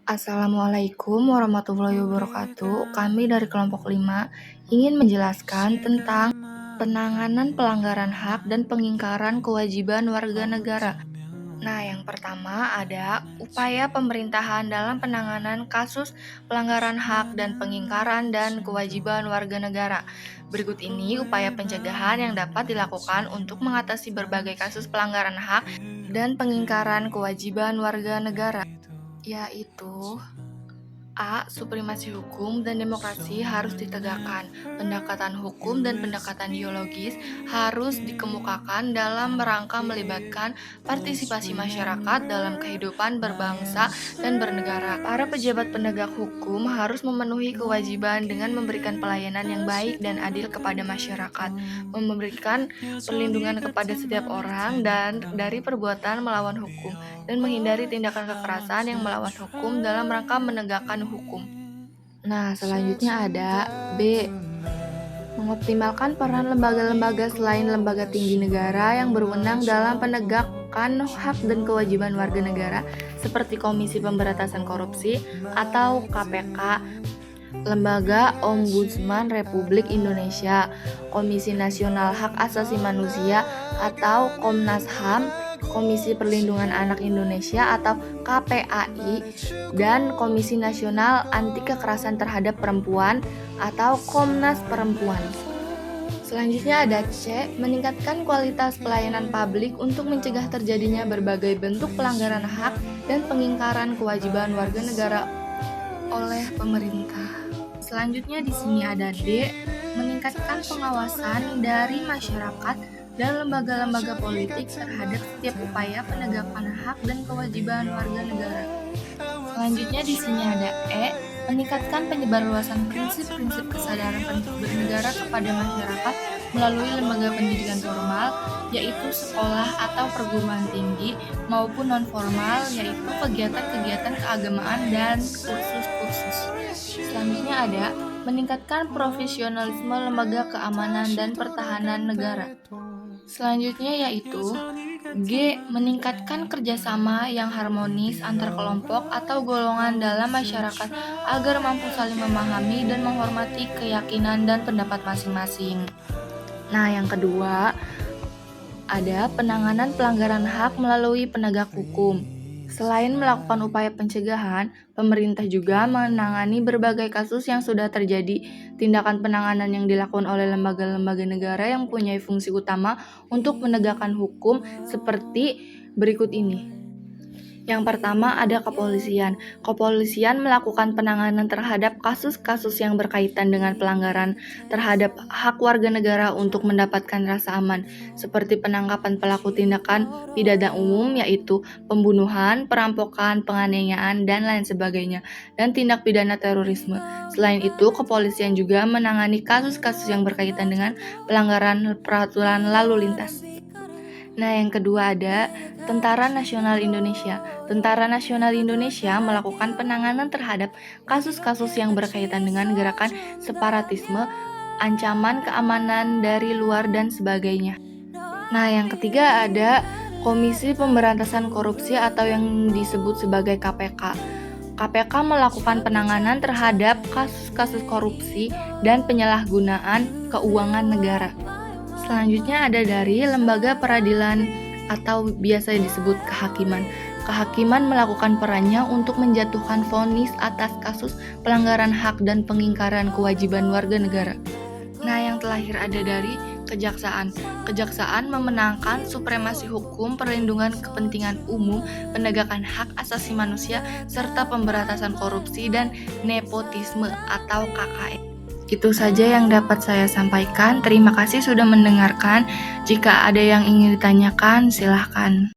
Assalamualaikum warahmatullahi wabarakatuh. Kami dari kelompok 5 ingin menjelaskan tentang penanganan pelanggaran hak dan pengingkaran kewajiban warga negara. Nah, yang pertama ada upaya pemerintahan dalam penanganan kasus pelanggaran hak dan pengingkaran dan kewajiban warga negara. Berikut ini upaya pencegahan yang dapat dilakukan untuk mengatasi berbagai kasus pelanggaran hak dan pengingkaran kewajiban warga negara, yaitu supremasi hukum dan demokrasi harus ditegakkan. Pendekatan hukum dan pendekatan ideologis harus dikemukakan dalam rangka melibatkan partisipasi masyarakat dalam kehidupan berbangsa dan bernegara. Para pejabat penegak hukum harus memenuhi kewajiban dengan memberikan pelayanan yang baik dan adil kepada masyarakat, memberikan perlindungan kepada setiap orang dan dari perbuatan melawan hukum, dan menghindari tindakan kekerasan yang melawan hukum dalam rangka menegakkan hukum. Nah, selanjutnya ada B. Mengoptimalkan peran lembaga-lembaga selain lembaga tinggi negara yang berwenang dalam penegakan hak dan kewajiban warga negara seperti Komisi Pemberantasan Korupsi atau KPK, Lembaga Ombudsman Republik Indonesia, Komisi Nasional Hak Asasi Manusia atau Komnas HAM, Komisi Perlindungan Anak Indonesia atau KPAI, dan Komisi Nasional Anti Kekerasan Terhadap Perempuan atau Komnas Perempuan. Selanjutnya ada C. Meningkatkan kualitas pelayanan publik untuk mencegah terjadinya berbagai bentuk pelanggaran hak dan pengingkaran kewajiban warga negara oleh pemerintah. Selanjutnya di sini ada D. Meningkatkan pengawasan dari masyarakat dan lembaga-lembaga politik terhadap setiap upaya penegakan hak dan kewajiban warga negara. Selanjutnya di sini ada E. Meningkatkan penyebarluasan prinsip-prinsip kesadaran bernegara kepada masyarakat melalui lembaga pendidikan formal, yaitu sekolah atau perguruan tinggi, maupun non-formal, yaitu kegiatan-kegiatan keagamaan dan kursus-kursus. Selanjutnya ada meningkatkan profesionalisme lembaga keamanan dan pertahanan negara. Selanjutnya yaitu G. Meningkatkan kerjasama yang harmonis antar kelompok atau golongan dalam masyarakat agar mampu saling memahami dan menghormati keyakinan dan pendapat masing-masing. Nah, yang kedua ada penanganan pelanggaran hak melalui penegak hukum. Selain melakukan upaya pencegahan, pemerintah juga menangani berbagai kasus yang sudah terjadi. Tindakan penanganan yang dilakukan oleh lembaga-lembaga negara yang mempunyai fungsi utama untuk menegakkan hukum seperti berikut ini. Yang pertama ada kepolisian. Kepolisian melakukan penanganan terhadap kasus-kasus yang berkaitan dengan pelanggaran terhadap hak warga negara untuk mendapatkan rasa aman, seperti penangkapan pelaku tindakan pidana umum yaitu pembunuhan, perampokan, penganiayaan, dan lain sebagainya, dan tindak pidana terorisme. Selain itu, kepolisian juga menangani kasus-kasus yang berkaitan dengan pelanggaran peraturan lalu lintas. Nah, yang kedua ada Tentara Nasional Indonesia. Tentara Nasional Indonesia melakukan penanganan terhadap kasus-kasus yang berkaitan dengan gerakan separatisme, ancaman keamanan dari luar, dan sebagainya. Nah, yang ketiga ada Komisi Pemberantasan Korupsi atau yang disebut sebagai KPK. KPK melakukan penanganan terhadap kasus-kasus korupsi dan penyalahgunaan keuangan negara. Selanjutnya ada dari Lembaga Peradilan atau biasa disebut kehakiman. Kehakiman melakukan perannya untuk menjatuhkan vonis atas kasus pelanggaran hak dan pengingkaran kewajiban warga negara. Nah, yang terakhir ada dari kejaksaan. Kejaksaan memenangkan supremasi hukum, perlindungan kepentingan umum, penegakan hak asasi manusia, serta pemberantasan korupsi dan nepotisme atau KKN. Itu saja yang dapat saya sampaikan. Terima kasih sudah mendengarkan. Jika ada yang ingin ditanyakan, silahkan.